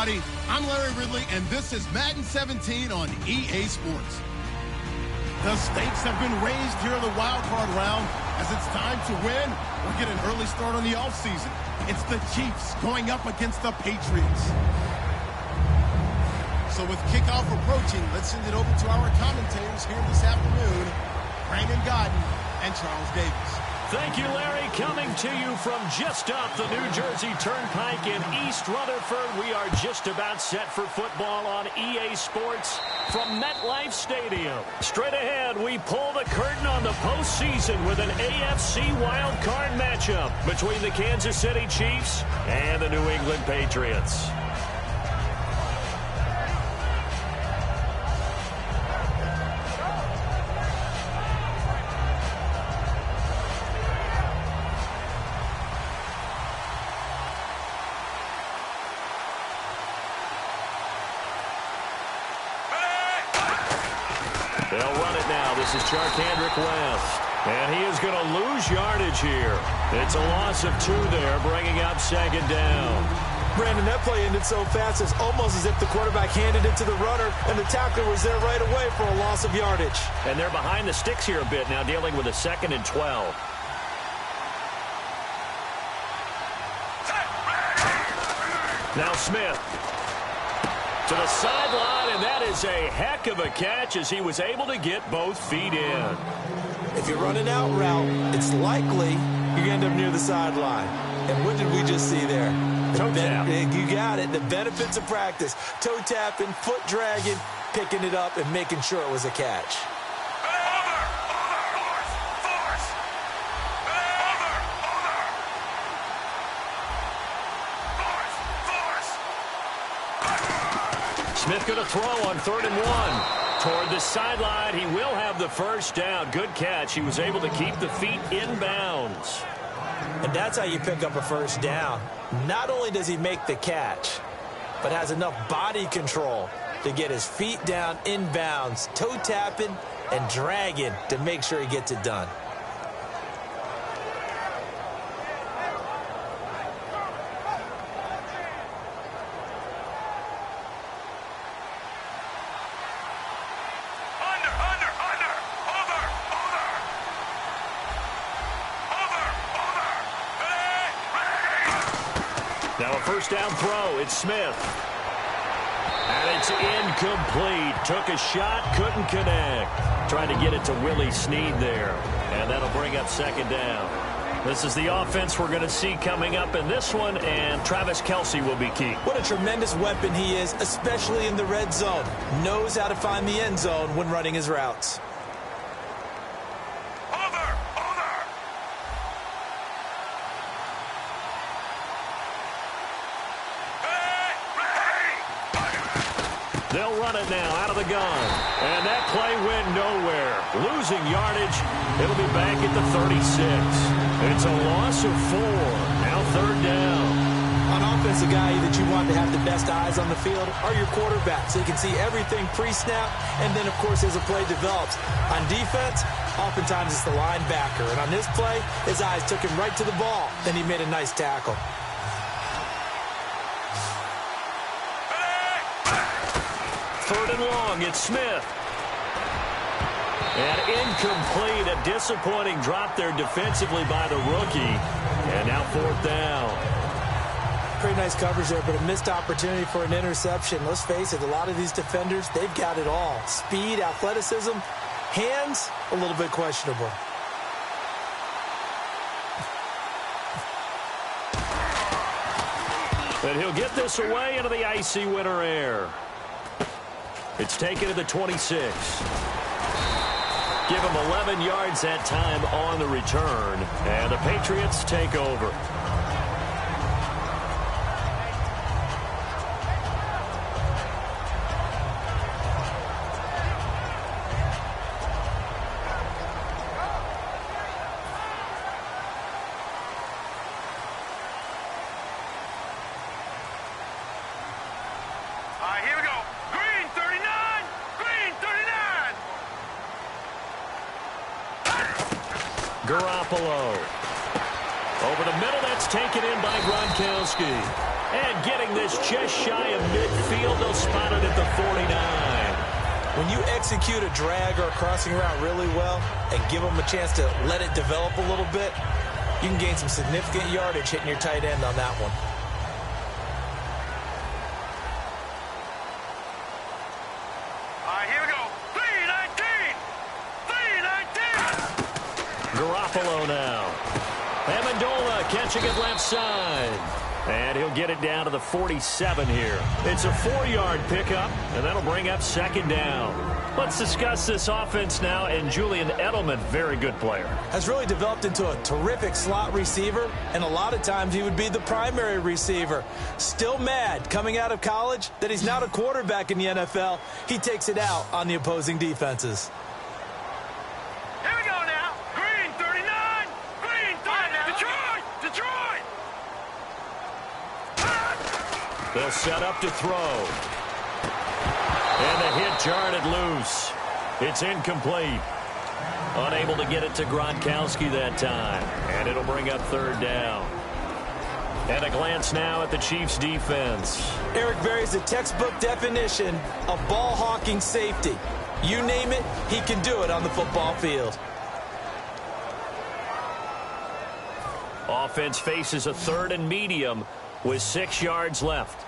everybody. I'm Larry Ridley, and this is Madden 17 on EA Sports. The stakes have been raised here in the wild card round. As it's time to win, we'll get an early start on the offseason. It's the Chiefs going up against the Patriots. So with kickoff approaching, let's send it over to our commentators here this afternoon, Brandon Godden and Charles Davis. Thank you, Larry. Coming to you from just off the New Jersey Turnpike in East Rutherford. We are just about set for football on EA Sports from MetLife Stadium. Straight ahead, we pull the curtain on the postseason with an AFC wildcard matchup between the Kansas City Chiefs and the New England Patriots. They'll run it now. This is Charkandrick West. And he is going to lose yardage here. It's a loss of 2 there, bringing up second down. Brandon, that play ended so fast, it's almost as if the quarterback handed it to the runner, and the tackler was there right away for a loss of yardage. And they're behind the sticks here a bit now, dealing with a 2nd and 12. Now Smith to the sideline, and that is a heck of a catch as he was able to get both feet in. If you're running out route, it's likely you end up near the sideline. And what did we just see there? Toe tap. You got it. The benefits of practice. Toe tapping, foot dragging, picking it up, and making sure it was a catch. Smith going to throw on 3rd and 1. Toward the sideline, he will have the first down. Good catch. He was able to keep the feet in bounds. And that's how you pick up a first down. Not only does he make the catch, but has enough body control to get his feet down in bounds, toe tapping and dragging to make sure he gets it done. Now a first down throw. It's Smith. And it's incomplete. Took a shot, couldn't connect. Tried to get it to Willie Snead there. And that'll bring up second down. This is the offense we're going to see coming up in this one, and Travis Kelce will be key. What a tremendous weapon he is, especially in the red zone. Knows how to find the end zone when running his routes. They'll run it now out of the gun. And that play went nowhere. Losing yardage. It'll be back at the 36. It's a loss of 4. Now 3rd down. On offense, the guy that you want to have the best eyes on the field are your quarterbacks. So you can see everything pre-snap, and then, of course, as the play develops. On defense, oftentimes it's the linebacker. And on this play, his eyes took him right to the ball. Then he made a nice tackle. Third and long, it's Smith. And incomplete, a disappointing drop there defensively by the rookie. And now 4th down. Pretty nice coverage there, but a missed opportunity for an interception. Let's face it, a lot of these defenders, they've got it all. Speed, athleticism, hands, a little bit questionable. And he'll get this away into the icy winter air. It's taken to the 26. Give him 11 yards that time on the return. And the Patriots take over. Here we go. Green 39. Green 39. Garoppolo. Over the middle, that's taken in by Gronkowski. And getting this just shy of midfield, they'll spot it at the 49. When you execute a drag or a crossing route really well and give them a chance to let it develop a little bit, you can gain some significant yardage hitting your tight end on that one. All right, here we go. 3-19. 3-19. Garoppolo now. Amendola catching it left side. And he'll get it down to the 47 here. It's a 4-yard pickup, and that'll bring up second down. Let's discuss this offense now, and Julian Edelman, very good player. Has really developed into a terrific slot receiver, and a lot of times he would be the primary receiver. Still mad coming out of college that he's not a quarterback in the NFL. He takes it out on the opposing defenses. Here we go now. Green 39. Green 39. Detroit. Detroit. They'll set up to throw. And the hit jarred it loose. It's incomplete. Unable to get it to Gronkowski that time. And it'll bring up third down. And a glance now at the Chiefs' defense. Eric Berry's the textbook definition of ball-hawking safety. You name it, he can do it on the football field. Offense faces a 3rd and medium with 6 yards left.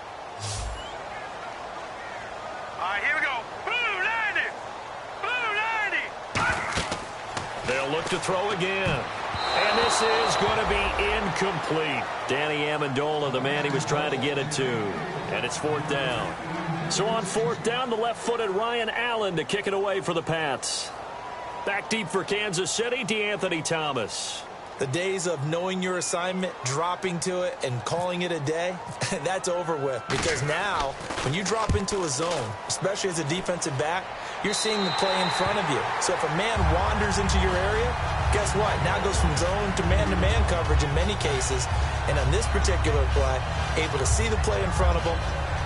All right, here we go. Blue 90. Blue 90. They'll look to throw again. And this is going to be incomplete. Danny Amendola, the man he was trying to get it to. And it's 4th down. So on 4th down, the left-footed Ryan Allen to kick it away for the Pats. Back deep for Kansas City, DeAnthony Thomas. The days of knowing your assignment, dropping to it, and calling it a day, that's over with. Because now, when you drop into a zone, especially as a defensive back, you're seeing the play in front of you. So if a man wanders into your area, guess what? Now it goes from zone to man coverage in many cases. And on this particular play, able to see the play in front of him,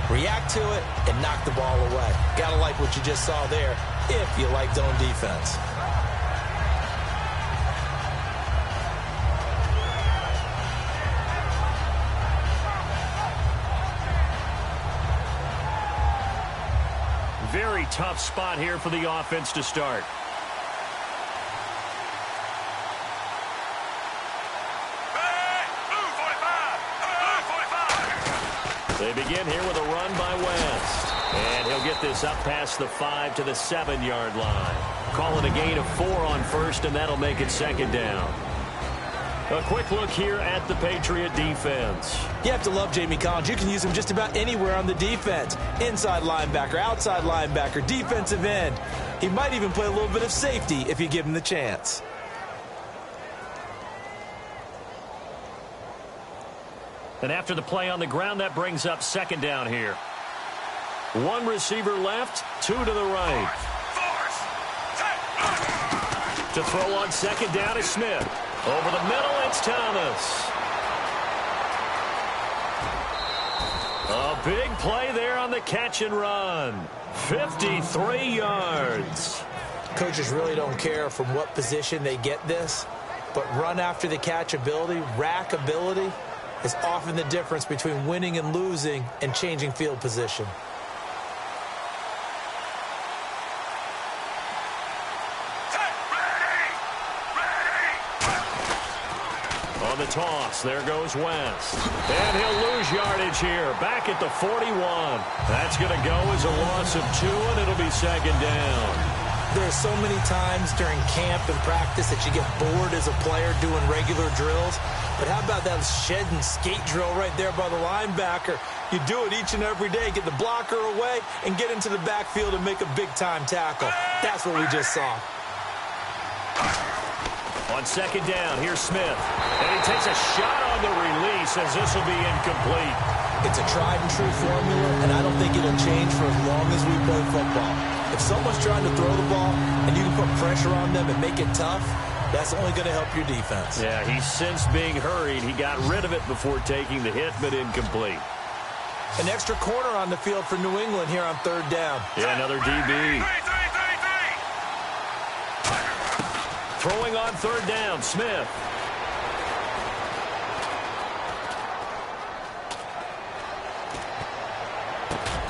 react to it, and knock the ball away. Gotta like what you just saw there, if you like zone defense. Very tough spot here for the offense to start. Hey, blue 45. Blue 45. They begin here with a run by West. And he'll get this up past the 5 to the 7-yard line. Calling a gain of 4 on first, and that'll make it second down. A quick look here at the Patriot defense. You have to love Jamie Collins. You can use him just about anywhere on the defense. Inside linebacker, outside linebacker, defensive end. He might even play a little bit of safety if you give him the chance. And after the play on the ground, that brings up second down here. 1 receiver left, 2 to the right. To throw on second down is Smith. Over the middle, it's Thomas. A big play there on the catch and run. 53 yards. Coaches really don't care from what position they get this, but run after the catch ability, rack ability, is often the difference between winning and losing and changing field position. On the toss, there goes West. And he'll lose yardage here, back at the 41. That's going to go as a loss of 2, and it'll be second down. There are so many times during camp and practice that you get bored as a player doing regular drills. But how about that shed and skate drill right there by the linebacker? You do it each and every day, get the blocker away, and get into the backfield and make a big-time tackle. That's what we just saw. On second down, here's Smith. And he takes a shot on the release as this will be incomplete. It's a tried-and-true formula, and I don't think it'll change for as long as we play football. If someone's trying to throw the ball and you can put pressure on them and make it tough, that's only going to help your defense. Yeah, he's since being hurried. He got rid of it before taking the hit, but incomplete. An extra corner on the field for New England here on third down. Yeah, another DB. Throwing on third down, Smith.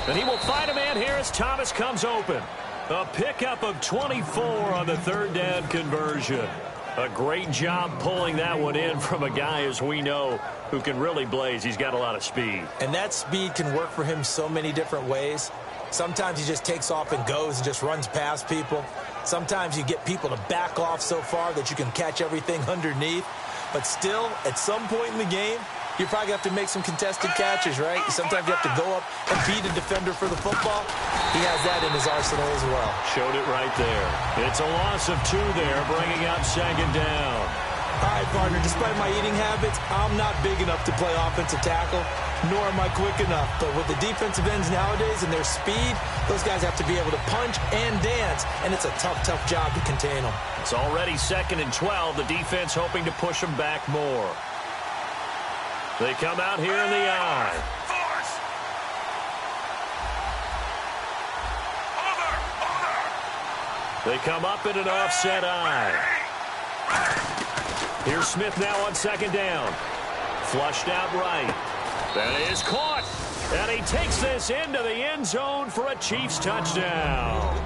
And he will find a man here as Thomas comes open. A pickup of 24 on the third down conversion. A great job pulling that one in from a guy, as we know, who can really blaze. He's got a lot of speed. And that speed can work for him so many different ways. Sometimes he just takes off and goes and just runs past people. Sometimes you get people to back off so far that you can catch everything underneath. But still, at some point in the game, you probably have to make some contested catches, right? Sometimes you have to go up and beat a defender for the football. He has that in his arsenal as well. Showed it right there. It's a loss of 2 there, bringing up second down. All right, partner, despite my eating habits, I'm not big enough to play offensive tackle, nor am I quick enough. But with the defensive ends nowadays and their speed, those guys have to be able to punch and dance, and it's a tough, tough job to contain them. It's already 2nd and 12. The defense hoping to push them back more. They come out here in the eye. Force. Over. They come up in an offset eye. Here's Smith now on 2nd down. Flushed out right. That is caught. And he takes this into the end zone for a Chiefs touchdown.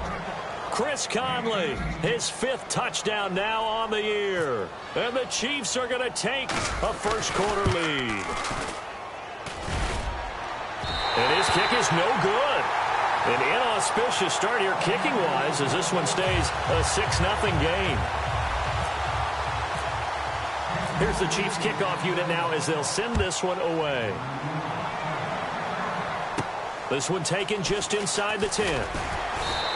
Chris Conley, his 5th touchdown now on the year. And the Chiefs are going to take a first-quarter lead. And his kick is no good. An inauspicious start here kicking-wise as this one stays a 6-0 game. Here's the Chiefs kickoff unit now as they'll send this one away. This one taken just inside the 10.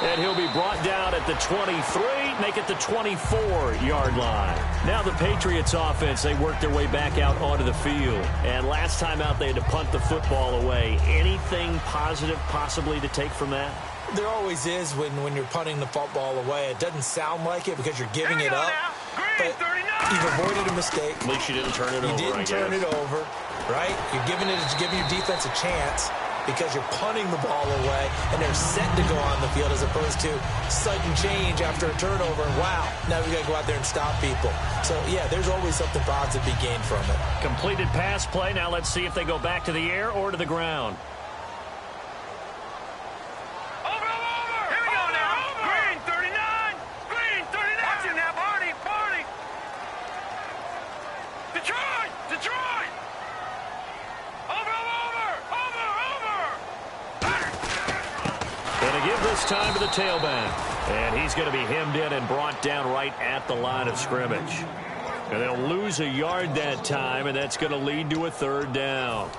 And he'll be brought down at the 23, make it the 24-yard line. Now the Patriots offense, they work their way back out onto the field. And last time out, they had to punt the football away. Anything positive possibly to take from that? There always is when you're punting the football away. It doesn't sound like it because you're giving it up. But you've avoided a mistake. At least you didn't turn it over, You didn't turn it over, right? You're giving your defense a chance because you're punting the ball away, and they're set to go on the field as opposed to sudden change after a turnover. And wow, now we got to go out there and stop people. So, yeah, there's always something positive to be gained from it. Completed pass play. Now let's see if they go back to the air or to the ground. Here we go now. Green 39. Green 39. Watch him now, Barney. Detroit. Going to give this time to the tailback. And he's going to be hemmed in and brought down right at the line of scrimmage. And they'll lose a yard that time, and that's going to lead to a 3rd down.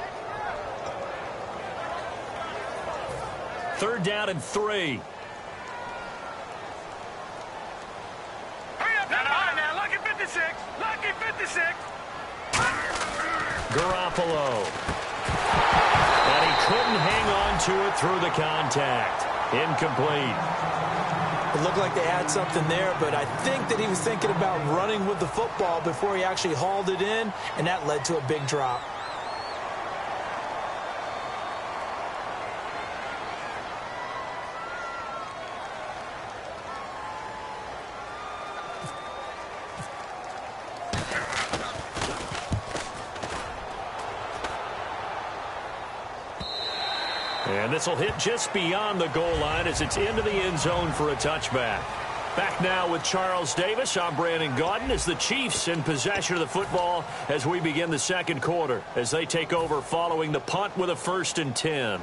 3rd down and 3. Hurry up now. Lucky 56. Lucky 56. Garoppolo. And he couldn't hang on to it through the contact. Incomplete. It looked like they had something there, but I think that he was thinking about running with the football before he actually hauled it in, and that led to a big drop. And this will hit just beyond the goal line as it's into the end zone for a touchback. Back now with Charles Davis. I'm Brandon Gaudin as the Chiefs in possession of the football as we begin the 2nd quarter as they take over following the punt with a 1st and 10.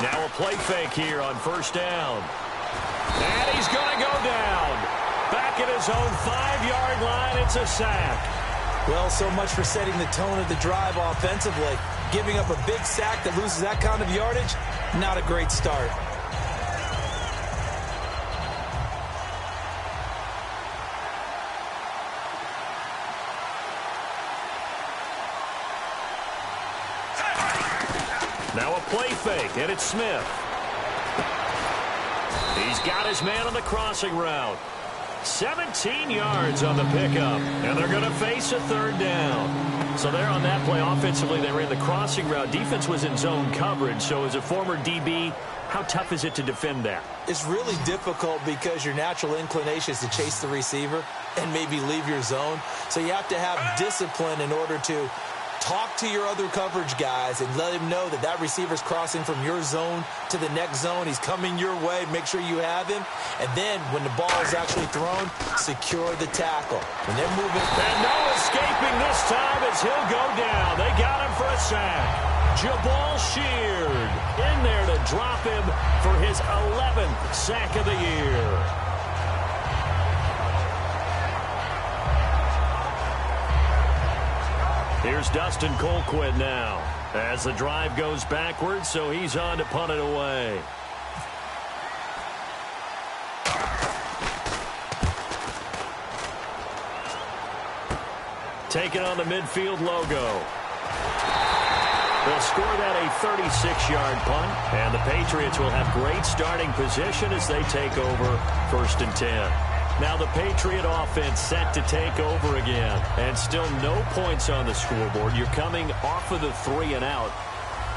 Now a play fake here on 1st down. And he's going to go down. Back at his own 5-yard line, it's a sack. Well, so much for setting the tone of the drive offensively. Giving up a big sack that loses that kind of yardage, not a great start. Now a play fake, and it's Smith. He's got his man on the crossing route. 17 yards on the pickup, and they're going to face a third down. So there on that play, offensively, they ran the crossing route. Defense was in zone coverage, so as a former DB, how tough is it to defend that? It's really difficult because your natural inclination is to chase the receiver and maybe leave your zone. So you have to have discipline in order to talk to your other coverage guys and let him know that that receiver's crossing from your zone to the next zone. He's coming your way. Make sure you have him. And then when the ball is actually thrown, secure the tackle. When they're moving. And no escaping this time as he'll go down. They got him for a sack. Jabal Sheard in there to drop him for his 11th sack of the year. Here's Dustin Colquitt now as the drive goes backwards, so he's on to punt it away. Taking on the midfield logo. They'll score that a 36-yard punt, and the Patriots will have great starting position as they take over 1st and 10. Now the Patriot offense set to take over again, and still no points on the scoreboard. You're coming off of the 3 and out.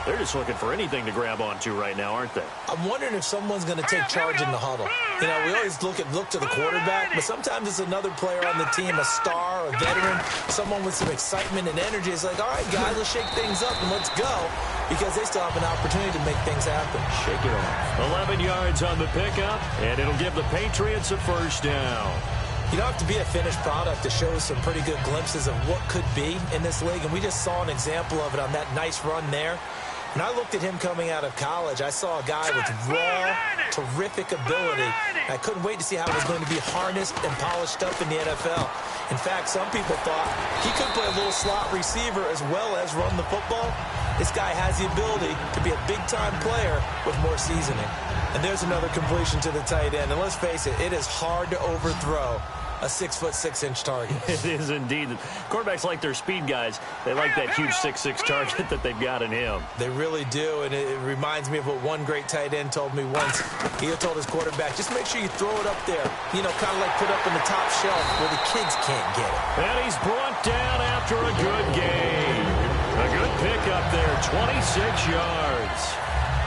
They're just looking for anything to grab onto right now, aren't they? I'm wondering if someone's going to take charge in the huddle. You know, we always look to the quarterback, but sometimes it's another player on the team, a star, a veteran, someone with some excitement and energy. It's like, all right, guys, let's shake things up and let's go, because they still have an opportunity to make things happen. Shake it off. 11 yards on the pickup, and it'll give the Patriots a first down. You don't have to be a finished product to show some pretty good glimpses of what could be in this league, and we just saw an example of it on that nice run there. When I looked at him coming out of college, I saw a guy with raw, terrific ability. I couldn't wait to see how he was going to be harnessed and polished up in the NFL. In fact, some people thought he could play a little slot receiver as well as run the football. This guy has the ability to be a big-time player with more seasoning. And there's another completion to the tight end. And let's face it, it is hard to overthrow a 6'6" target. It is indeed. Quarterbacks like their speed guys. They like that huge 6'6" target that they've got in him. They really do, and it reminds me of what one great tight end told me once. He told his quarterback, just make sure you throw it up there, you know, kind of like put up in the top shelf where the kids can't get it. And he's brought down after a good game. A good pickup there, 26 yards.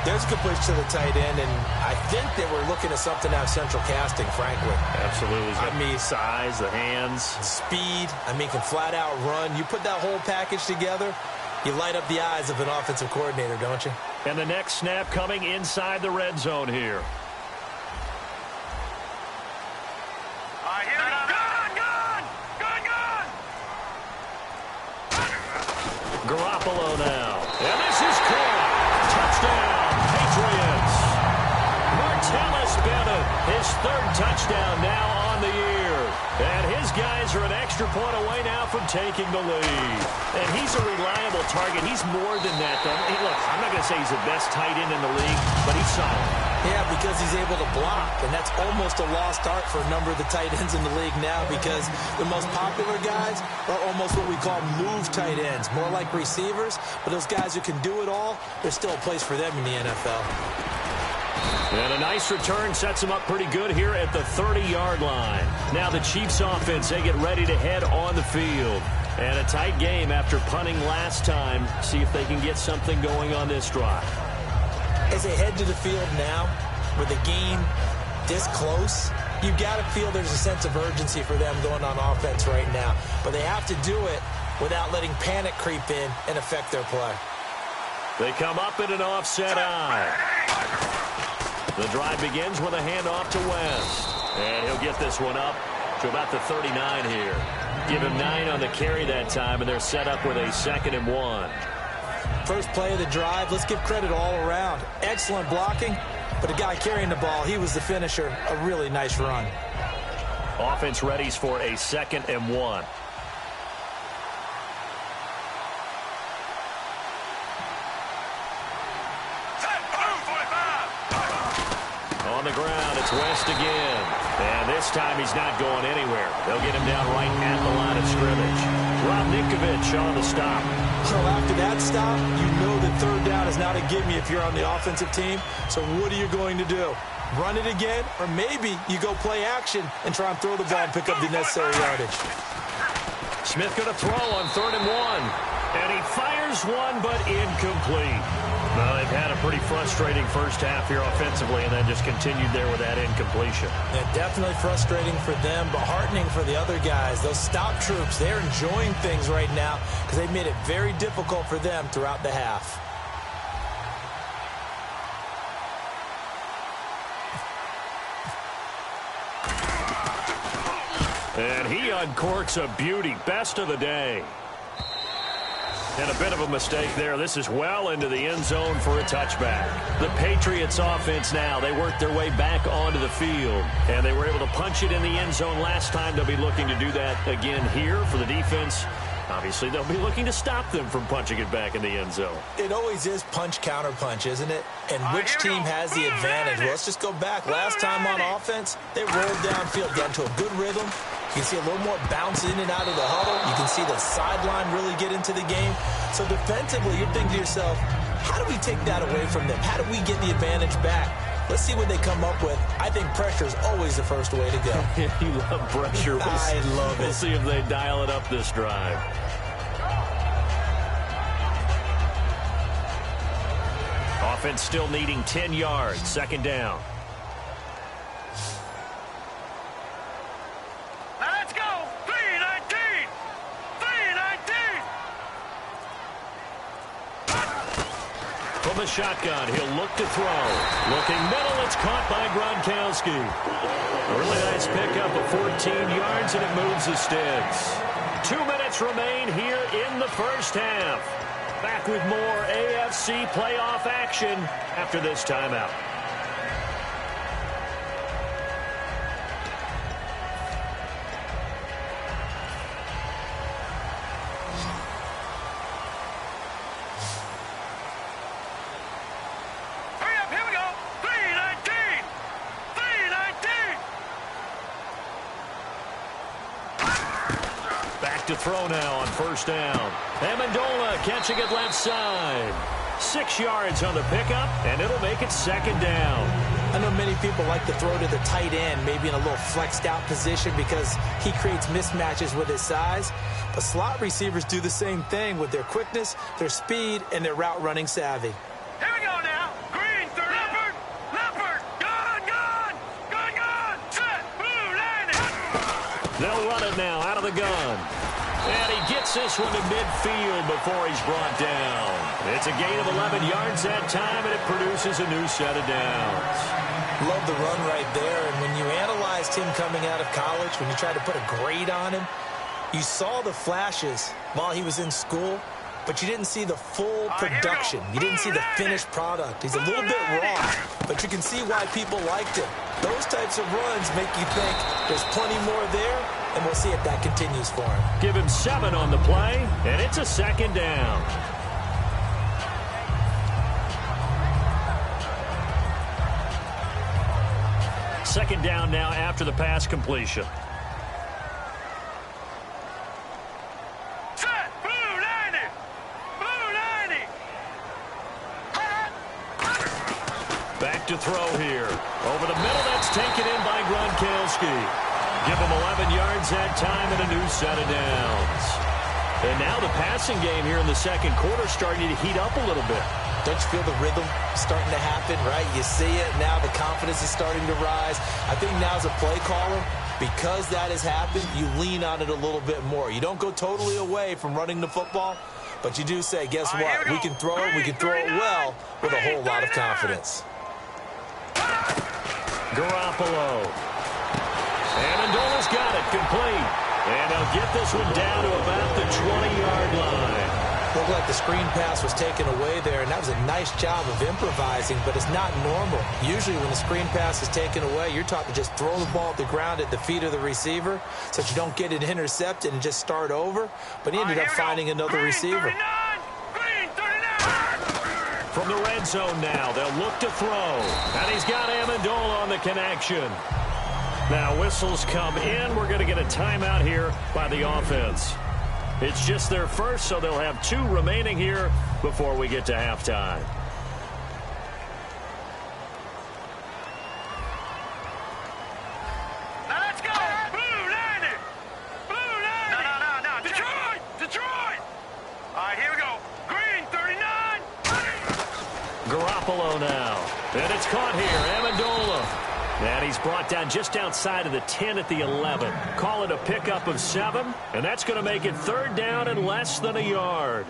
There's a completion to the tight end, and I think they were looking at something out of central casting, frankly. Absolutely. I mean, size, the hands. Speed. I mean, can flat out run. You put that whole package together, you light up the eyes of an offensive coordinator, don't you? And the next snap coming inside the red zone here. Garoppolo now. And this is caught. Touchdown, Patriots. Martellus Bennett, his 3rd touchdown now on the year. And his guys are an extra point away now from taking the lead. And he's a reliable target. He's more than that, though. Hey, look, I'm not going to say he's the best tight end in the league, but he's solid. Yeah, because he's able to block, and that's almost a lost art for a number of the tight ends in the league now, because the most popular guys are almost what we call move tight ends, more like receivers, but those guys who can do it all, there's still a place for them in the NFL. And a nice return sets them up pretty good here at the 30-yard line. Now the Chiefs offense, they get ready to head on the field. And a tight game after punting last time. See if they can get something going on this drive. As they head to the field now, with a game this close, you've got to feel there's a sense of urgency for them going on offense right now. But they have to do it without letting panic creep in and affect their play. They come up in an offset eye. The drive begins with a handoff to West. And he'll get this one up to about the 39 here. Give him 9 on the carry that time, and they're set up with a 2nd and 1. First play of the drive, let's give credit all around. Excellent blocking, but the guy carrying the ball, he was the finisher. A really nice run. Offense readies for a 2nd and 1. On the ground, it's West again. And this time he's not going anywhere. They'll get him down right at the line of scrimmage. Rob Ninkovich on the stop. Well, after that stop, you know that 3rd down is not a gimme if you're on the offensive team. So what are you going to do? run it again, or maybe you go play action and try and throw the ball and pick up the necessary yardage. Smith going to throw on 3rd and 1. And he fires one, but incomplete. Well, they've had a pretty frustrating first half here offensively, and then just continued there with that incompletion. Yeah, definitely frustrating for them, but heartening for the other guys. Those stop troops, they're enjoying things right now because they've made it very difficult for them throughout the half. And he uncorks a beauty. Best of the day. And a bit of a mistake there. This is well into the end zone for a touchback. The Patriots offense now, they worked their way back onto the field. And they were able to punch it in the end zone last time. They'll be looking to do that again here for the defense. Obviously, they'll be looking to stop them from punching it back in the end zone. It always is punch, counter punch, isn't it? And which team has the advantage? Well, let's just go back. Last time on offense, they rolled downfield, got into a good rhythm. You can see a little more bounce in and out of the huddle. You can see the sideline really get into the game. So defensively, you're thinking to yourself, how do we take that away from them? How do we get the advantage back? Let's see what they come up with. I think pressure is always the first way to go. You love pressure. I love it. We'll see if they dial it up this drive. Offense still needing 10 yards. 2nd down. From the shotgun, he'll look to throw. Looking middle, it's caught by Gronkowski. A really nice pickup of 14 yards, and it moves the sticks. 2 minutes remain here in the first half. Back with more AFC playoff action after this timeout. To throw now on 1st down. Amendola catching it left side. 6 yards on the pickup, and it'll make it 2nd down. I know many people like to throw to the tight end, maybe in a little flexed out position because he creates mismatches with his size. But slot receivers do the same thing with their quickness, their speed, and their route running savvy. Here we go now. Green, third. Leopard. Gun. Set. Blue, landing. They'll run it now out of the gun. And he gets this one to midfield before he's brought down. It's a gain of 11 yards that time, and it produces a new set of downs. Love the run right there. And when you analyzed him coming out of college, when you tried to put a grade on him, you saw the flashes while he was in school, but you didn't see the full production. You didn't see the finished product. He's a little bit raw, but you can see why people liked him. Those types of runs make you think there's plenty more there, and we'll see if that continues for him. Give him 7 on the play, and it's a 2nd down. Second down now after the pass completion. Set. Blue, landing. Back to throw here. Over the middle, that's taken in by Gronkowski. Give him 11 yards that time and a new set of downs. And now the passing game here in the 2nd quarter starting to heat up a little bit. Don't you feel the rhythm starting to happen, right? You see it. Now the confidence is starting to rise. I think now as a play caller, because that has happened, you lean on it a little bit more. You don't go totally away from running the football, but you do say, guess what? We can throw it. We can throw it well with a whole lot of confidence. Garoppolo. Amendola's got it complete. And they'll get this one down to about the 20-yard line. Looked like the screen pass was taken away there, and that was a nice job of improvising, but it's not normal. Usually when the screen pass is taken away, you're taught to just throw the ball at the ground at the feet of the receiver so that you don't get it intercepted and just start over. But he ended up finding another receiver. From the red zone now, they'll look to throw. And he's got Amendola on the connection. Now whistles come in. We're going to get a timeout here by the offense. It's just their first, so they'll have 2 remaining here before we get to halftime. Garoppolo now. And it's caught here. Amendola. And he's brought down just outside of the 10 at the 11. Call it a pickup of 7. And that's going to make it 3rd down and less than a yard.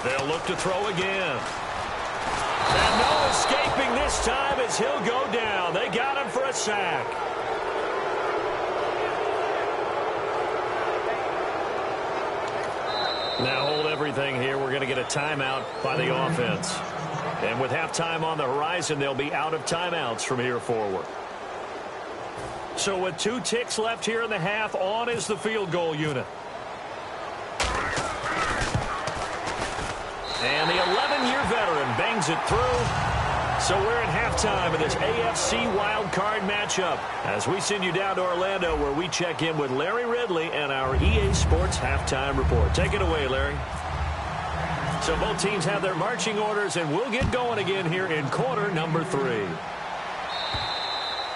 They'll look to throw again. And no escaping this time as he'll go down. They got him for a sack. Now hold everything here. We're going to get a timeout by the offense. And with halftime on the horizon, they'll be out of timeouts from here forward. So with 2 ticks left here in the half, on is the field goal unit. And the 11-year veteran bangs it through. So we're at halftime in this AFC wild card matchup as we send you down to Orlando where we check in with Larry Ridley and our EA Sports halftime report. Take it away, Larry. So both teams have their marching orders, and we'll get going again here in quarter number 3.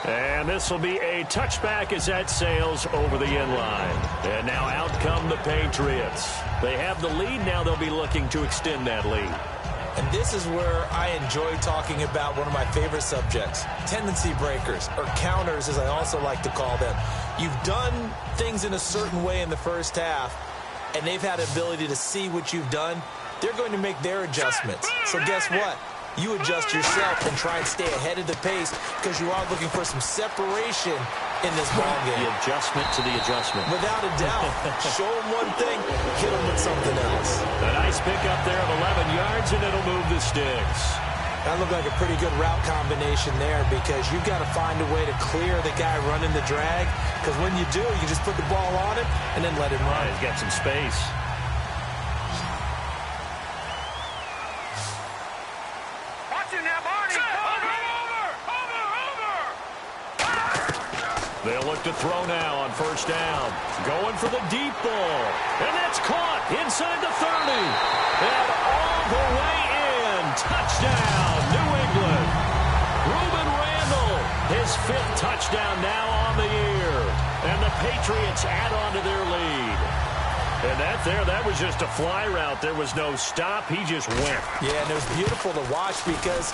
And this will be a touchback as that sails over the end line. And now out come the Patriots. They have the lead. Now they'll be looking to extend that lead. And this is where I enjoy talking about one of my favorite subjects, tendency breakers, or counters as I also like to call them. You've done things in a certain way in the first half, and they've had the ability to see what you've done. They're going to make their adjustments. So guess what? You adjust yourself and try and stay ahead of the pace because you are looking for some separation in this ball game. The adjustment to the adjustment. Without a doubt. Show them one thing, hit them with something else. A nice pickup there of 11 yards, and it'll move the sticks. That looked like a pretty good route combination there because you've got to find a way to clear the guy running the drag because when you do, you just put the ball on him and then let him run. He's got some space. They'll look to throw now on first down. Going for the deep ball. And that's caught inside the 30. And all the way in. Touchdown, New England. Reuben Randall, his 5th touchdown now on the year. And the Patriots add on to their lead. And that was just a fly route. There was no stop. He just went. Yeah, and it was beautiful to watch because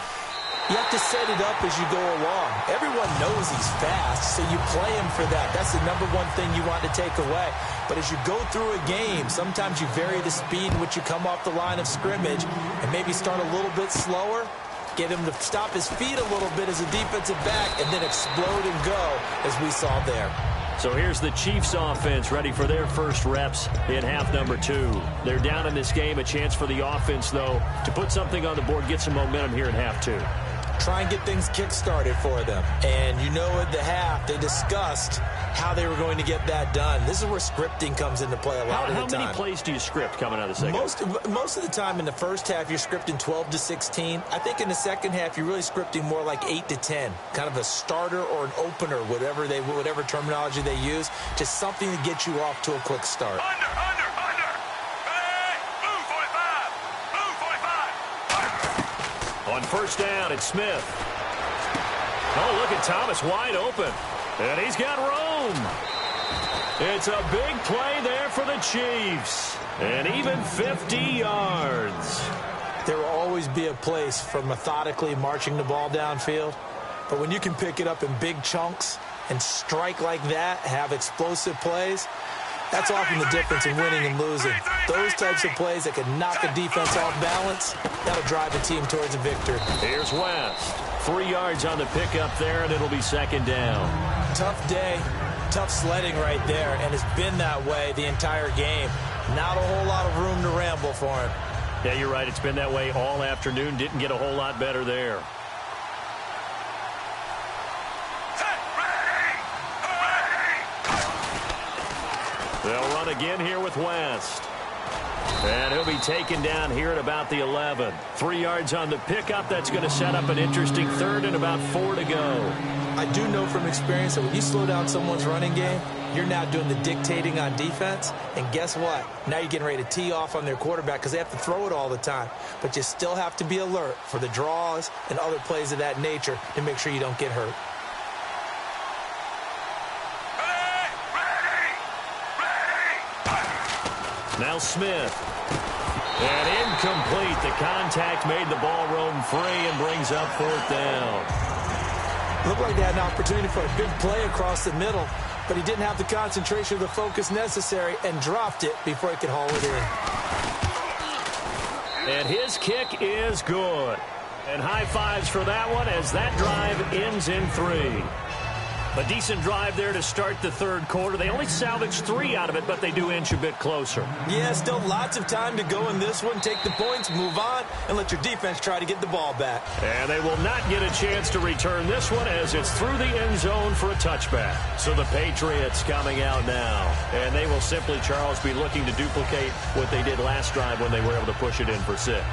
you have to set it up as you go along. Everyone knows he's fast, so you play him for that. That's the number one thing you want to take away. But as you go through a game, sometimes you vary the speed in which you come off the line of scrimmage and maybe start a little bit slower, get him to stop his feet a little bit as a defensive back, and then explode and go as we saw there. So here's the Chiefs offense ready for their first reps in half number 2. They're down in this game. A chance for the offense, though, to put something on the board, get some momentum here in half 2. Try and get things kick-started for them. And you know at the half, they discussed how they were going to get that done. This is where scripting comes into play a lot of the time. How many plays do you script coming out of the second? Most of the time in the first half, you're scripting 12 to 16. I think in the second half, you're really scripting more like 8 to 10. Kind of a starter or an opener, whatever terminology they use. Just something to get you off to a quick start. Under. Hey, move 45. Move 45. On first down, it's Smith. Oh, look at Thomas wide open. And he's got room. It's a big play there for the Chiefs. And even 50 yards. There will always be a place for methodically marching the ball downfield. But when you can pick it up in big chunks and strike like that, have explosive plays, that's often the difference in winning and losing. Those types of plays that can knock a defense off balance, that'll drive the team towards a victory. Here's West. 3 yards on the pickup there, and it'll be second down. Tough day, tough sledding right there, and it's been that way the entire game. Not a whole lot of room to ramble for him. Yeah, you're right. It's been that way all afternoon. Didn't get a whole lot better there. They'll run again here with West. And he'll be taken down here at about the 11. 3 yards on the pickup. That's going to set up an interesting third and about 4 to go. I do know from experience that when you slow down someone's running game, You're now doing the dictating on defense, and guess what? Now you're getting ready to tee off on their quarterback because they have to throw it all the time. But you still have to be alert for the draws and other plays of that nature to make sure you don't get hurt. Now Smith. And incomplete. The contact made the ball roam free and brings up 4th down. Looked like they had an opportunity for a big play across the middle, but he didn't have the concentration or the focus necessary and dropped it before he could haul it in. And his kick is good. And high fives for that one as that drive ends in 3. A decent drive there to start the 3rd quarter. They only salvaged 3 out of it, but they do inch a bit closer. Yeah, still lots of time to go in this one. Take the points, move on, and let your defense try to get the ball back. And they will not get a chance to return this one as it's through the end zone for a touchback. So the Patriots coming out now. And they will simply, Charles, be looking to duplicate what they did last drive when they were able to push it in for 6.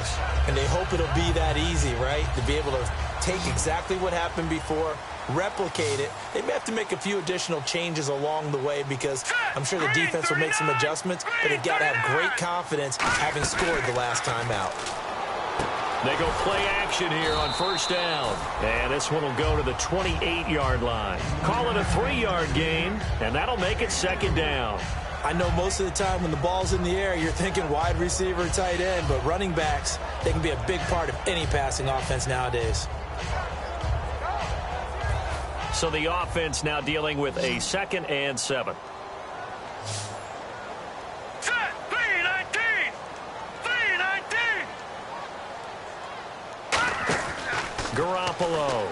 And they hope it'll be that easy, right? To be able to take exactly what happened before, replicate it. They may have to make a few additional changes along the way because I'm sure the defense will make some adjustments, but they've got to have great confidence having scored the last time out. They go play action here on 1st down. And this one will go to the 28-yard line. Call it a 3-yard gain, and that'll make it 2nd down. I know most of the time when the ball's in the air, you're thinking wide receiver, tight end, but running backs, they can be a big part of any passing offense nowadays. So the offense now dealing with a 2nd and 7. Set, 3-19! 3-19! Garoppolo.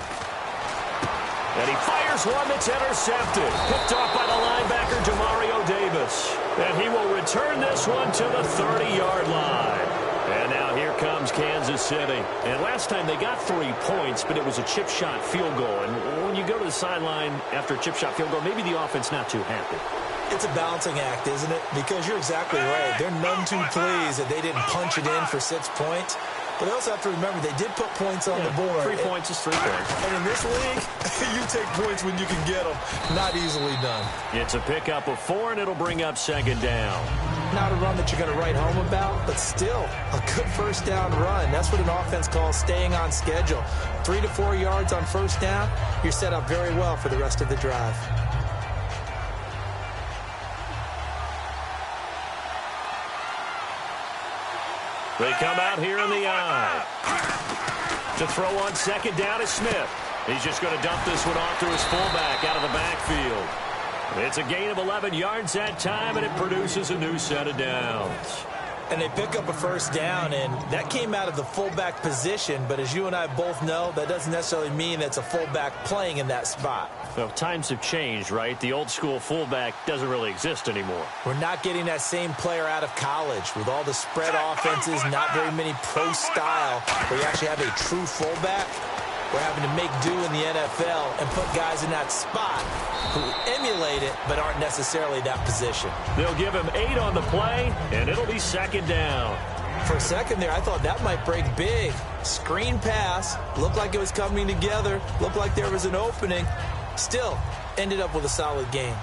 And he fires one that's intercepted. Picked off by the linebacker, Demario Davis. And he will return this one to the 30-yard line. And now here comes Kansas City. And last time they got 3 points, but it was a chip shot field goal. And when you go to the sideline after a chip shot field goal, maybe the offense not too happy. It's a balancing act, isn't it? Because you're exactly right. They're none too pleased that they didn't punch it in for 6 points. But they also have to remember they did put points on the board. 3 points is 3 points. And in this league, you take points when you can get them. Not easily done. It's a pickup of 4, and it'll bring up 2nd down. Not a run that you're going to write home about, but still a good 1st down run. That's what an offense calls staying on schedule. 3 to 4 yards on 1st down, you're set up very well for the rest of the drive. They come out here in the eye. To throw on 2nd down is Smith. He's just going to dump this one off to his fullback out of the backfield. It's a gain of 11 yards that time, and it produces a new set of downs. And they pick up a 1st down, and that came out of the fullback position. But as you and I both know, that doesn't necessarily mean it's a fullback playing in that spot. Well, times have changed, right? The old school fullback doesn't really exist anymore. We're not getting that same player out of college with all the spread offenses, not very many pro style, where you actually have a true fullback. We're having to make do in the NFL and put guys in that spot who emulate it but aren't necessarily that position. They'll give him 8 on the play, and it'll be 2nd down. For a second there, I thought that might break big. Screen pass, looked like it was coming together, looked like there was an opening. Still, ended up with a solid game.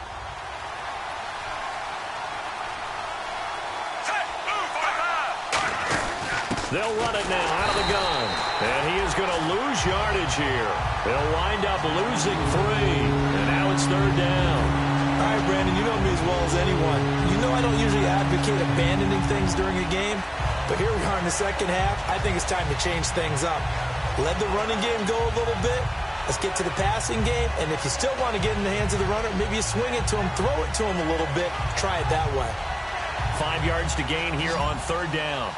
They'll run it now out of the gun. And he is going to lose yardage here. They'll wind up losing 3. And now it's 3rd down. All right, Brandon, you know me as well as anyone. You know I don't usually advocate abandoning things during a game. But here we are in the 2nd half. I think it's time to change things up. Let the running game go a little bit. Let's get to the passing game. And if you still want to get in the hands of the runner, maybe you swing it to him, throw it to him a little bit. Try it that way. 5 yards to gain here on 3rd down.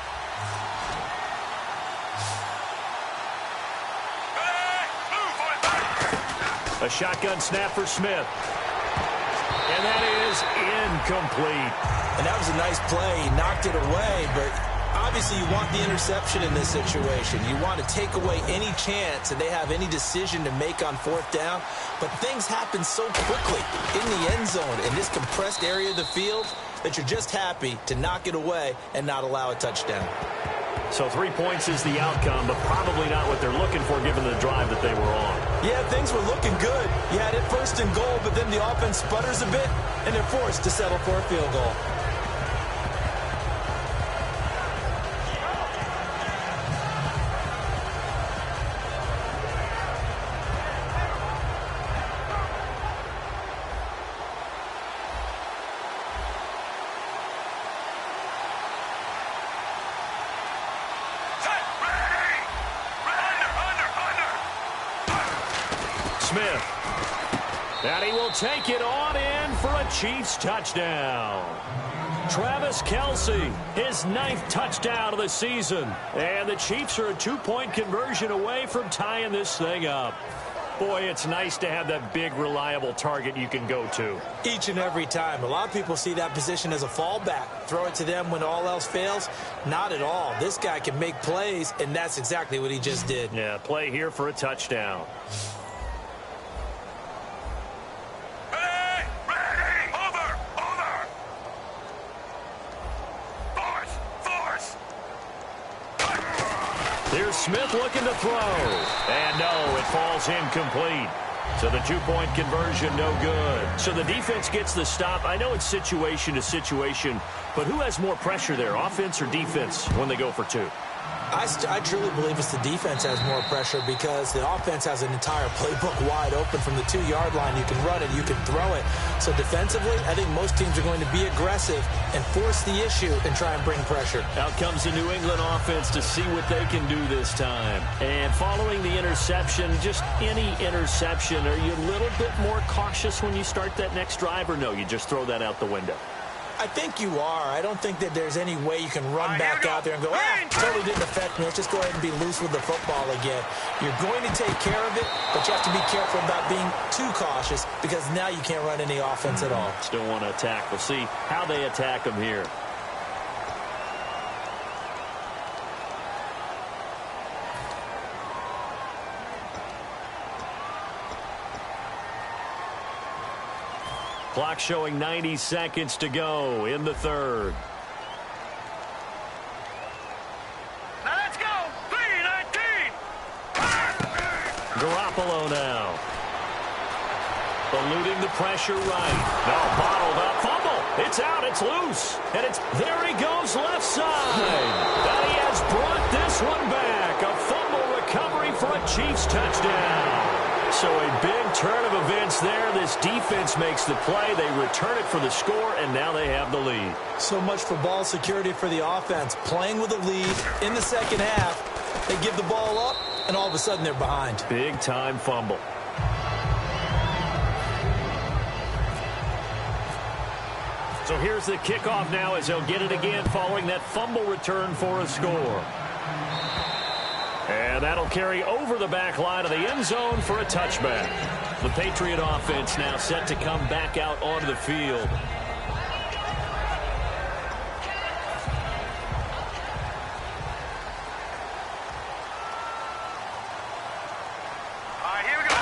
A shotgun snap for Smith. And that is incomplete. And that was a nice play. He knocked it away, but obviously you want the interception in this situation. You want to take away any chance that they have any decision to make on 4th down. But things happen so quickly in the end zone in this compressed area of the field that you're just happy to knock it away and not allow a touchdown. So 3 points is the outcome, but probably not what they're looking for given the drive that they were on. Yeah, things were looking good. You had it first and goal, but then the offense sputters a bit, and they're forced to settle for a field goal. Smith. And he will take it on in for a Chiefs touchdown. Travis Kelce, his 9th touchdown of the season. And the Chiefs are a 2-point conversion away from tying this thing up. Boy, it's nice to have that big, reliable target you can go to. Each and every time. A lot of people see that position as a fallback. Throw it to them when all else fails. Not at all. This guy can make plays, and that's exactly what he just did. Yeah, play here for a touchdown. Here's Smith looking to throw. And no, it falls incomplete. So the 2-point conversion, no good. So the defense gets the stop. I know it's situation to situation, but who has more pressure there, offense or defense, when they go for 2? I truly believe it's the defense has more pressure because the offense has an entire playbook wide open from the 2-yard line. You can run it, you can throw it. So defensively, I think most teams are going to be aggressive and force the issue and try and bring pressure. Out comes the New England offense to see what they can do this time. And following the interception, just any interception, are you a little bit more cautious when you start that next drive, or no, you just throw that out the window? I think you are. I don't think that there's any way you can run back out there and go, totally didn't affect me. Let's just go ahead and be loose with the football again. You're going to take care of it, but you have to be careful about being too cautious because now you can't run any offense at all. Still want to attack. We'll see how they attack them here. Clock showing 90 seconds to go in the 3rd. Now let's go. 3-19. Garoppolo now. Eluding the pressure right. No, bottled up. Fumble. It's out. It's loose. And there he goes left side. And he has brought this one back. A fumble recovery for a Chiefs touchdown. So a big turn of events there. This defense makes the play. They return it for the score, and now they have the lead. So much for ball security for the offense. Playing with a lead in the second half. They give the ball up, and all of a sudden they're behind. Big-time fumble. So here's the kickoff now as they'll get it again following that fumble return for a score. And that'll carry over the back line of the end zone for a touchback. The Patriot offense now set to come back out onto the field. All right, here we go.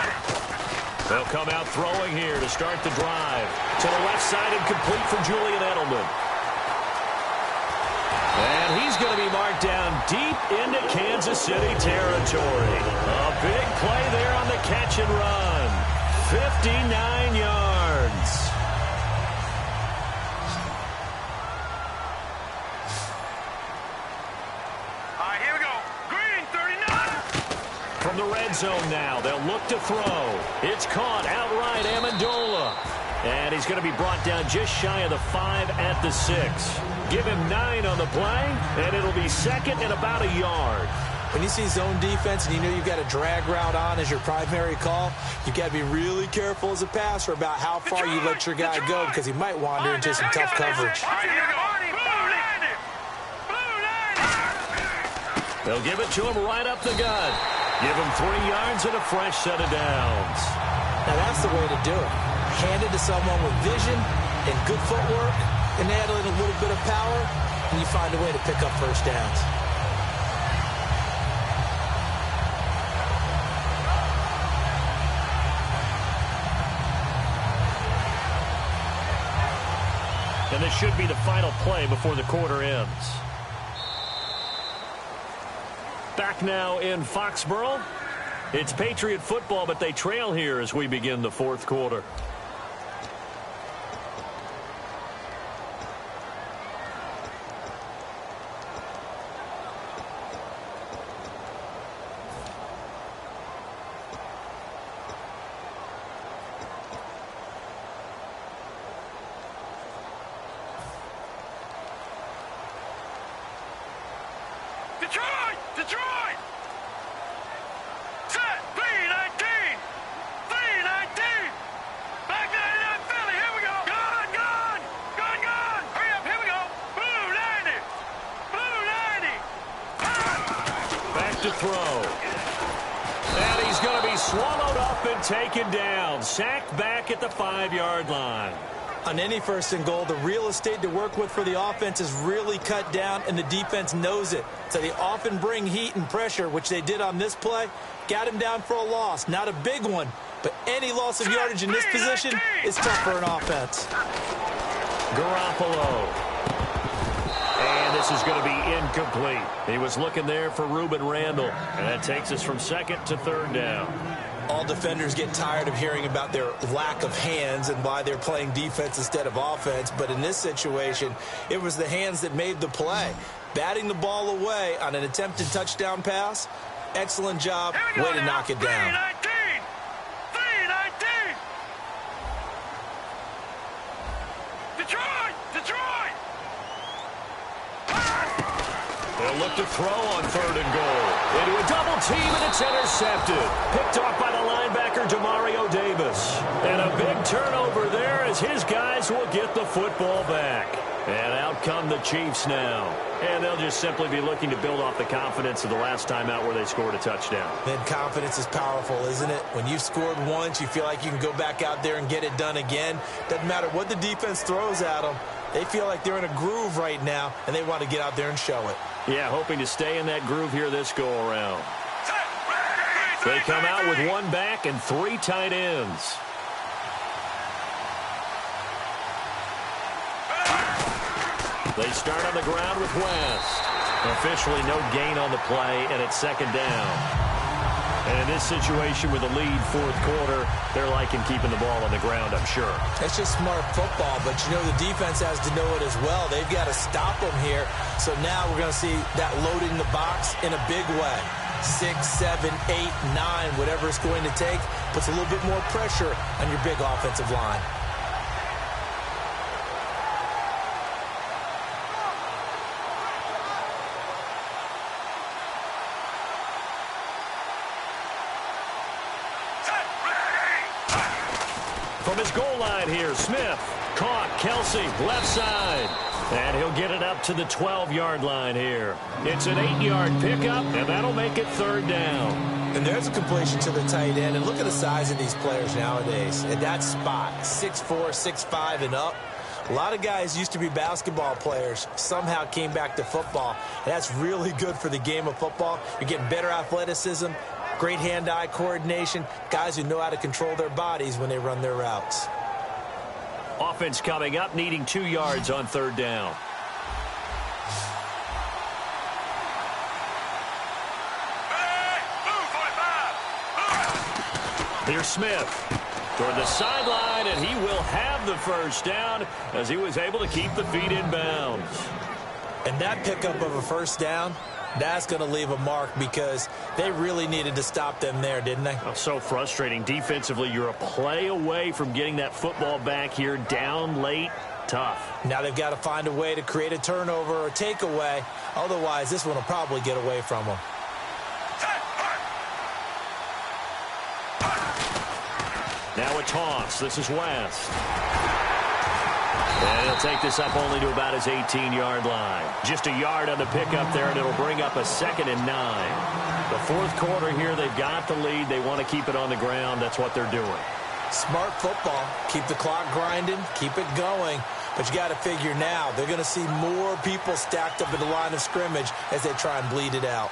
They'll come out throwing here to start the drive. To the left side and complete for Julian Edelman. And he's going to be marked down deep into Kansas City territory. A big play there on the catch and run. 59 yards. All right, here we go. Green, 39. From the red zone now, they'll look to throw. It's caught outright, Amendola. And he's going to be brought down just shy of the 5 at the 6. Give him 9 on the play, and it'll be second and about a yard. When you see zone defense and you know you've got a drag route on as your primary call, you've got to be really careful as a passer about how far you let your guy go because he might wander into some tough coverage. All right, here we go. They'll give it to him right up the gut. Give him 3 yards and a fresh set of downs. Now that's the way to do it. Hand it to someone with vision and good footwork, and add in a little bit of power, and you find a way to pick up first downs. And this should be the final play before the quarter ends. Back now in Foxborough. It's Patriot football, but they trail here as we begin the fourth quarter. Detroit! Detroit! Set! 3-19! 3-19! Back 99 Philly, here we go! Gun! Gun! Gun! Gun! Hurry up, here we go! Blue 90! Blue 90! Back to throw. And he's going to be swallowed up and taken down. Sacked back at the 5-yard line. On any first and goal, the real estate to work with for the offense is really cut down, and the defense knows it. So they often bring heat and pressure, which they did on this play. Got him down for a loss. Not a big one, but any loss of yardage in this position is tough for an offense. Garoppolo. And this is going to be incomplete. He was looking there for Reuben Randall, and that takes us from second to third down. All defenders get tired of hearing about their lack of hands and why they're playing defense instead of offense. But in this situation, it was the hands that made the play. Batting the ball away on an attempted touchdown pass. Excellent job. Way to knock it down. 3-19! 3-19! Detroit! Detroit! They'll look to throw on third and goal. Into a double team, and it's intercepted. Picked off by the linebacker, Demario Davis. And a big turnover there as his guys will get the football back. And out come the Chiefs now. And they'll just simply be looking to build off the confidence of the last time out where they scored a touchdown. Then confidence is powerful, isn't it? When you've scored once, you feel like you can go back out there and get it done again. Doesn't matter what the defense throws at them. They feel like they're in a groove right now, and they want to get out there and show it. Yeah, hoping to stay in that groove here this go-around. They come out with one back and 3 tight ends. They start on the ground with West. Officially no gain on the play, and it's second down. And in this situation with a lead fourth quarter, they're liking keeping the ball on the ground, I'm sure. It's just smart football, but you know the defense has to know it as well. They've got to stop them here. So now we're going to see that loading the box in a big way. 6, 7, 8, 9, whatever it's going to take, puts a little bit more pressure on your big offensive line. From his goal line here, Smith caught. Kelsey, left side. And he'll get it up to the 12-yard line here. It's an 8-yard pickup, and that'll make it third down. And there's a completion to the tight end. And look at the size of these players nowadays. At that spot, 6'4", 6'5", and up. A lot of guys used to be basketball players, somehow came back to football. And that's really good for the game of football. You're getting better athleticism, great hand-eye coordination, guys who know how to control their bodies when they run their routes. Offense coming up, needing 2 yards on third down. Here's Smith toward the sideline, and he will have the first down as he was able to keep the feet in bounds. And that pickup of a first down, that's going to leave a mark because they really needed to stop them there, didn't they? Oh, so frustrating. Defensively, you're a play away from getting that football back here, down late. Tough. Now they've got to find a way to create a turnover or takeaway. Otherwise, this one will probably get away from them. Now a toss. This is West. And he'll take this up only to about his 18-yard line. Just a yard on the pickup there, and it'll bring up a 2nd and 9. The fourth quarter here, they've got the lead. They want to keep it on the ground. That's what they're doing. Smart football. Keep the clock grinding. Keep it going. But you got to figure now, they're going to see more people stacked up at the line of scrimmage as they try and bleed it out.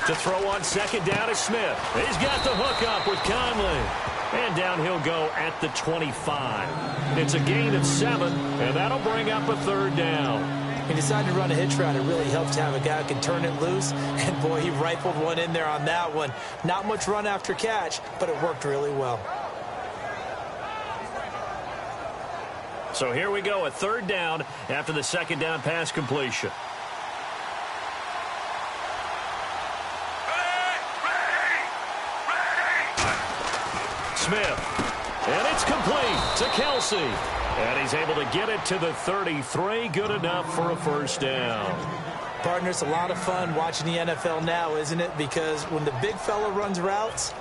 To throw on second down is Smith. He's got the hook up with Conley. And down he'll go at the 25. It's a gain of 7, and that'll bring up a third down. He decided to run a hitch route. It really helps to have a guy who can turn it loose. And, boy, he rifled one in there on that one. Not much run after catch, but it worked really well. So here we go, a third down after the second down pass completion. Smith, and it's complete to Kelsey. And he's able to get it to the 33. Good enough for a first down. Partner, it's a lot of fun watching the NFL now, isn't it? Because when the big fella runs routes,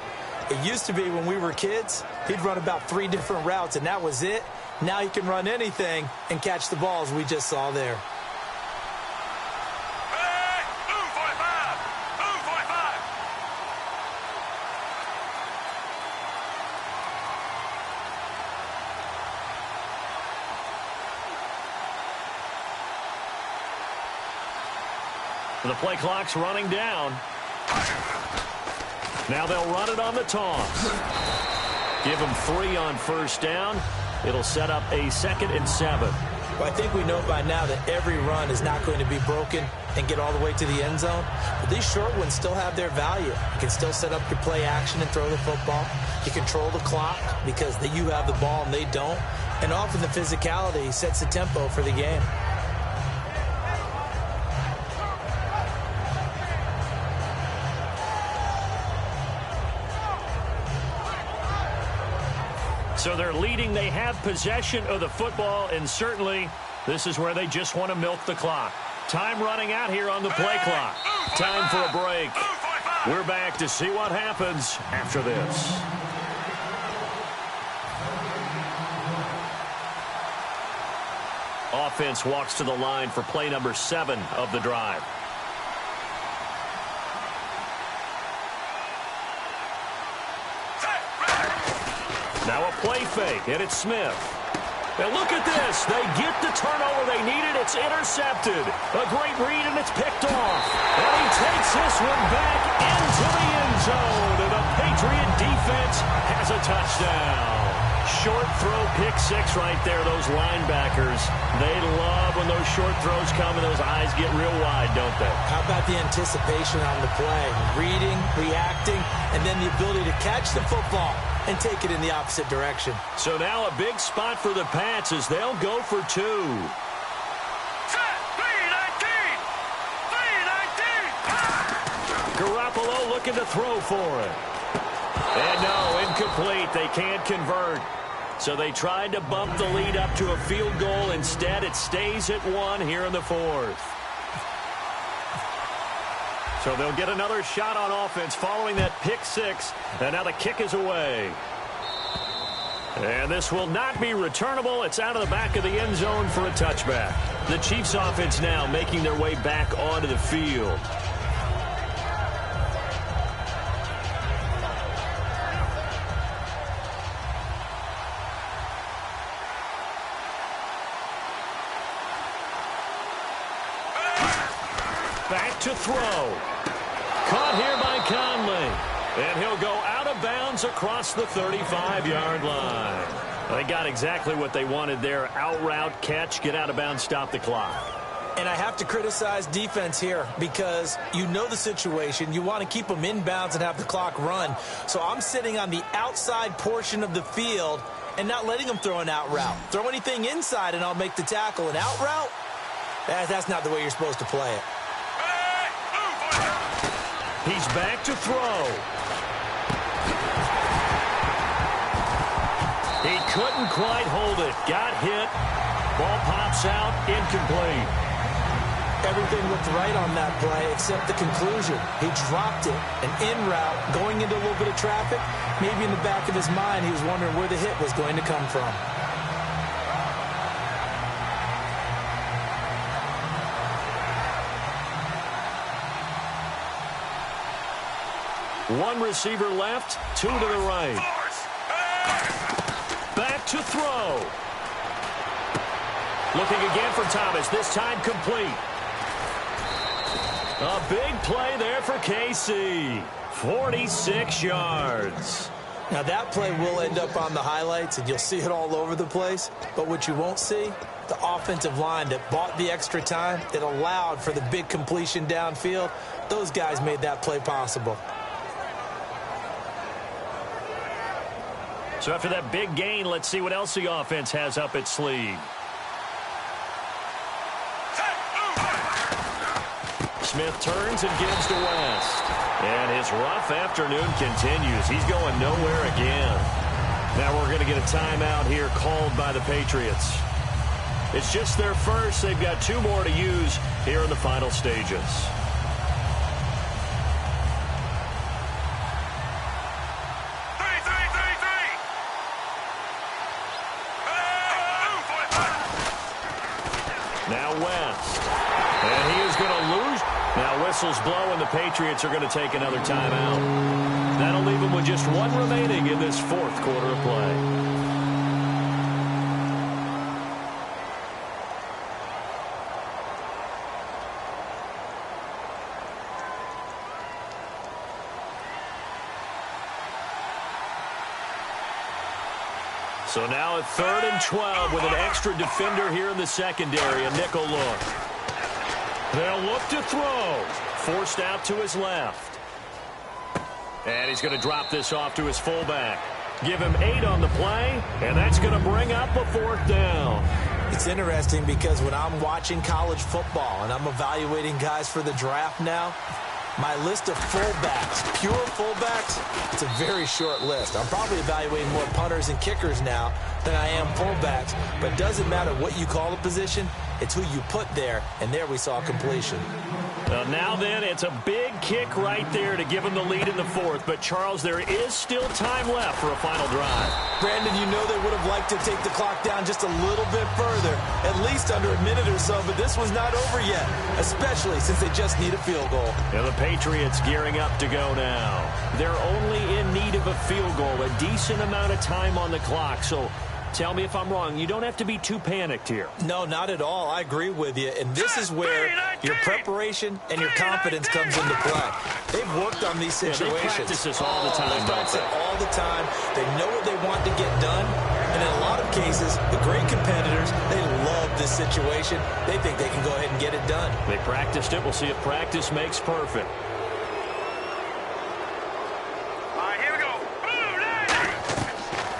it used to be when we were kids, he'd run about 3 different routes, and that was it. Now he can run anything and catch the balls we just saw there. The play clock's running down. Now they'll run it on the toss. Give them 3 on first down. It'll set up a 2nd and 7. Well, I think we know by now that every run is not going to be broken and get all the way to the end zone. But these short ones still have their value. You can still set up your play action and throw the football. You control the clock because you have the ball and they don't. And often the physicality sets the tempo for the game. So they're leading. They have possession of the football, and certainly this is where they just want to milk the clock. Time running out here on the play clock. Time for a break. We're back to see what happens after this. Offense walks to the line for play number 7 of the drive. Now a play fake, and it's Smith. And look at this. They get the turnover they needed. It's intercepted. A great read, and it's picked off. And he takes this one back into the end zone. And the Patriot defense has a touchdown. Short throw, pick 6 right there. Those linebackers, they love when those short throws come and those eyes get real wide, don't they? How about the anticipation on the play? Reading, reacting, and then the ability to catch the football and take it in the opposite direction. So now a big spot for the Pats as they'll go for 2. Garoppolo looking to throw for it. And no, incomplete. They can't convert. So they tried to bump the lead up to a field goal. Instead, it stays at 1 here in the 4th. So they'll get another shot on offense following that pick 6. And now the kick is away. And this will not be returnable. It's out of the back of the end zone for a touchback. The Chiefs offense now making their way back onto the field. Back to throw. Caught here by Conley. And he'll go out of bounds across the 35-yard line. They got exactly what they wanted there. Out route, catch, get out of bounds, stop the clock. And I have to criticize defense here because you know the situation. You want to keep them in bounds and have the clock run. So I'm sitting on the outside portion of the field and not letting them throw an out route. Throw anything inside and I'll make the tackle. An out route? That's not the way you're supposed to play it. He's back to throw. He couldn't quite hold it. Got hit. Ball pops out. Incomplete. Everything looked right on that play except the conclusion. He dropped it. An in route going into a little bit of traffic. Maybe in the back of his mind he was wondering where the hit was going to come from. One receiver left, 2 to the right. Back to throw. Looking again for Thomas, this time complete. A big play there for KC. 46 yards. Now, that play will end up on the highlights, and you'll see it all over the place. But what you won't see, the offensive line that bought the extra time, that allowed for the big completion downfield, those guys made that play possible. So after that big gain, let's see what else the offense has up its sleeve. Smith turns and gives to West. And his rough afternoon continues. He's going nowhere again. Now we're going to get a timeout here called by the Patriots. It's just their first. They've got 2 more to use here in the final stages. Now West. And he is going to lose. Now whistles blow, and the Patriots are going to take another timeout. That'll leave them with just 1 remaining in this 4th quarter of play. So now at 3rd and 12 with an extra defender here in the secondary, a nickel look. They'll look to throw. Forced out to his left. And he's going to drop this off to his fullback. Give him 8 on the play, and that's going to bring up a 4th down. It's interesting because when I'm watching college football and I'm evaluating guys for the draft now, my list of fullbacks, pure fullbacks, it's a very short list. I'm probably evaluating more punters and kickers now than I am fullbacks. But it doesn't matter what you call the position, it's who you put there, and there we saw completion. Now then, it's a big kick right there to give him the lead in the 4th. But, Charles, there is still time left for a final drive. Brandon, you know they would have liked to take the clock down just a little bit further, at least under a minute or so, but this was not over yet, especially since they just need a field goal. And the Patriots gearing up to go now. They're only in need of a field goal, a decent amount of time on the clock, so tell me if I'm wrong. You don't have to be too panicked here. No, not at all. I agree with you. And this is where your preparation and your confidence comes into play. They've worked on these situations. Yeah, they practice this all the time. They practice it all the time. They know what they want to get done. And in a lot of cases, the great competitors, they love this situation. They think they can go ahead and get it done. They practiced it. We'll see if practice makes perfect.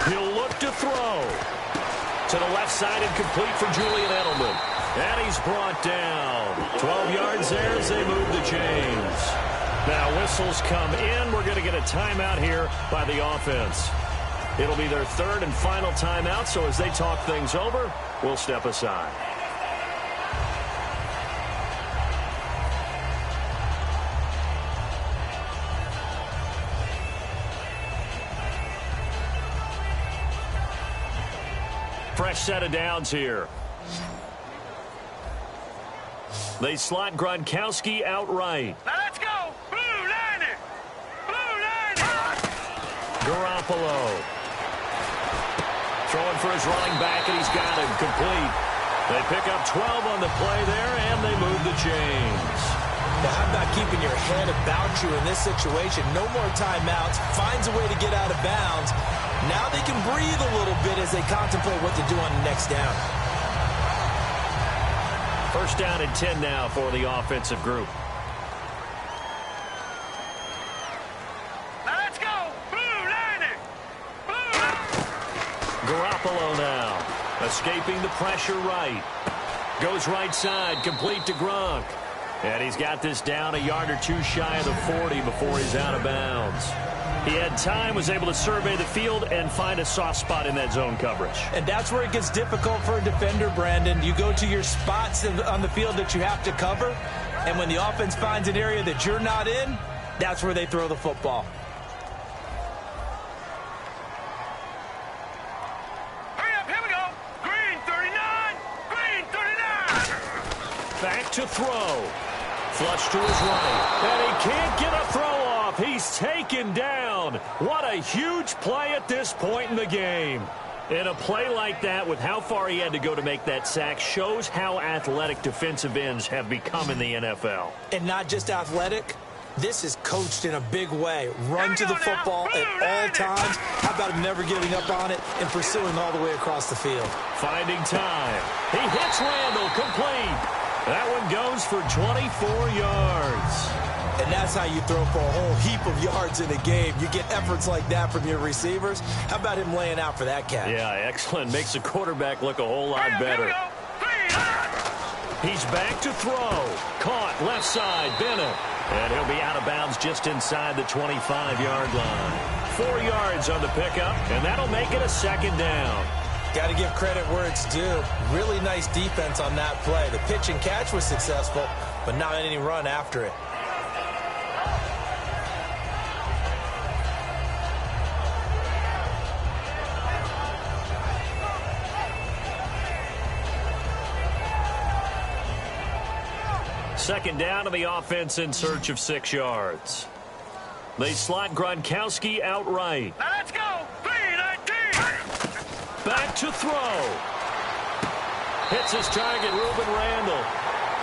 He'll look to throw. To the left side and complete for Julian Edelman. And he's brought down. 12 yards there as they move the chains. Now whistles come in. We're going to get a timeout here by the offense. It'll be their 3rd and final timeout, so as they talk things over, we'll step aside. Fresh set of downs here. They slot Gronkowski outright. Now let's go. Blue 90. Blue 90. Garoppolo. Throwing for his running back, and he's got him complete. They pick up 12 on the play there, and they move the chains. Now, how about keeping your head about you in this situation? No more timeouts. Finds a way to get out of bounds. Now they can breathe a little bit as they contemplate what to do on the next down. 1st down and 10 now for the offensive group. Now let's go. Blue 90. Blue 90. Garoppolo now. Escaping the pressure right. Goes right side, complete to Gronk. And he's got this down a yard or 2 shy of the 40 before he's out of bounds. He had time, was able to survey the field and find a soft spot in that zone coverage. And that's where it gets difficult for a defender, Brandon. You go to your spots on the field that you have to cover, and when the offense finds an area that you're not in, that's where they throw the football. Hurry up, here we go. Green 39. Green 39. Back to throw. Flush to his right. And he can't get a throw off. He's taken down. What a huge play at this point in the game. And a play like that, with how far he had to go to make that sack, shows how athletic defensive ends have become in the NFL. And not just athletic. This is coached in a big way. Run to the football at all times. How about him never giving up on it and pursuing all the way across the field? Finding time. He hits Randall, complete. That one goes for 24 yards. And that's how you throw for a whole heap of yards in a game. You get efforts like that from your receivers. How about him laying out for that catch? Yeah, excellent. Makes the quarterback look a whole lot better. He's back to throw. Caught left side, Bennett. And he'll be out of bounds just inside the 25-yard line. 4 yards on the pickup, and that'll make it a second down. Got to give credit where it's due. Really nice defense on that play. The pitch and catch was successful, but not any run after it. Second down, and the offense in search of 6 yards. They slot Gronkowski outright. Now let's go. 3-19. Back to throw. Hits his target, Reuben Randall.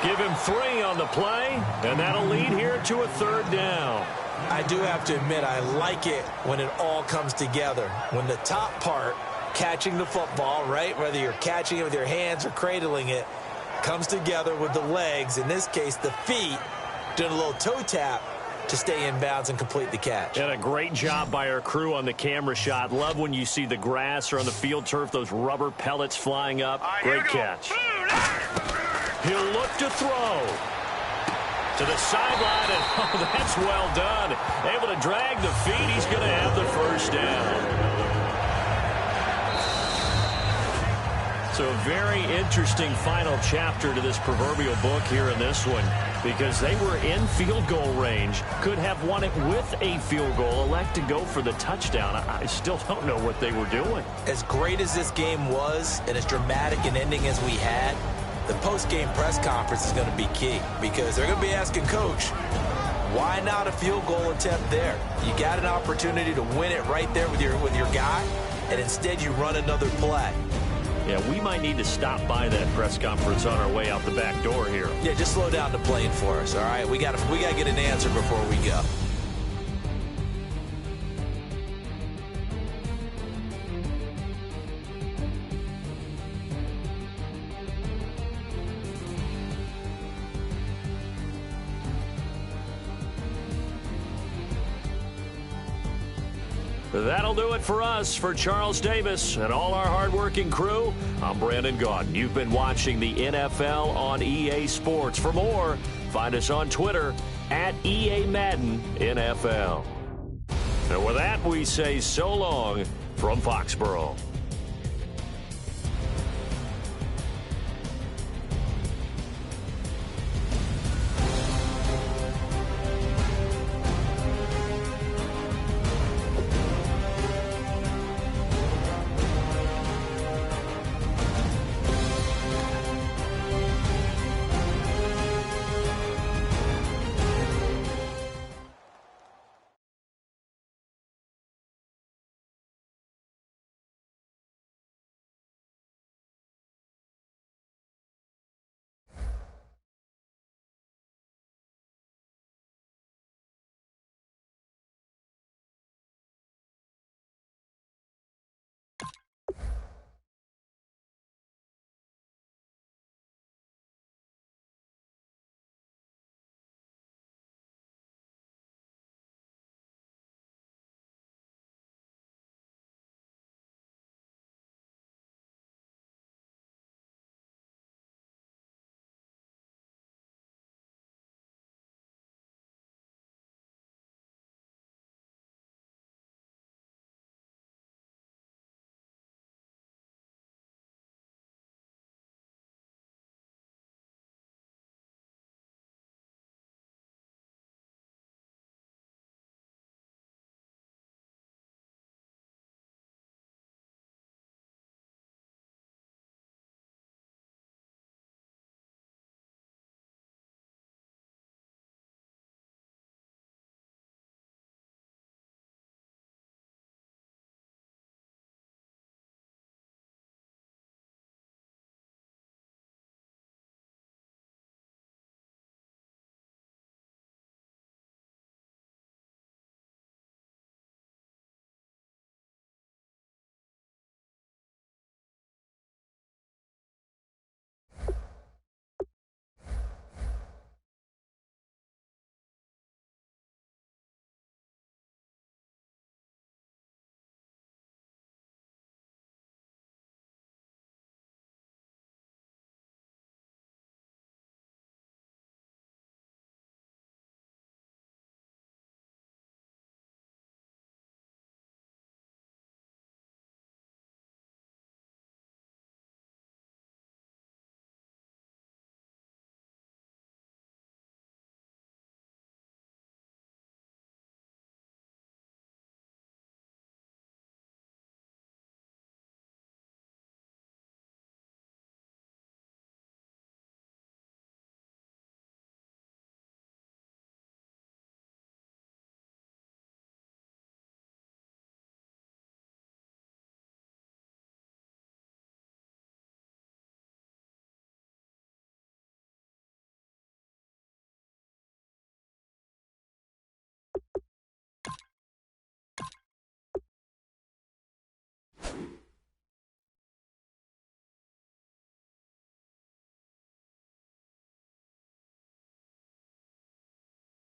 Give him 3 on the play, and that'll lead here to a third down. I do have to admit, I like it when it all comes together. When the top part, catching the football, right, whether you're catching it with your hands or cradling it, comes together with the legs, in this case the feet, doing a little toe tap to stay in bounds and complete the catch. And a great job by our crew on the camera shot. Love when you see the grass or on the field turf, those rubber pellets flying up. Great catch. He'll look to throw. To the sideline, and oh, that's well done. Able to drag the feet. He's going to have the first down. So a very interesting final chapter to this proverbial book here in this one, because they were in field goal range, could have won it with a field goal, elect to go for the touchdown. I still don't know what they were doing. As great as this game was and as dramatic an ending as we had, the post-game press conference is going to be key, because they're going to be asking Coach, why not a field goal attempt there? You got an opportunity to win it right there with your guy, and instead you run another play. Yeah, we might need to stop by that press conference on our way out the back door here. Yeah, just slow down the plane for us, all right? We got to get an answer before we go. That'll do it for us. For Charles Davis and all our hardworking crew, I'm Brandon Gaudin. You've been watching the NFL on EA Sports. For more, find us on Twitter at EA Madden NFL. And with that, we say so long from Foxborough.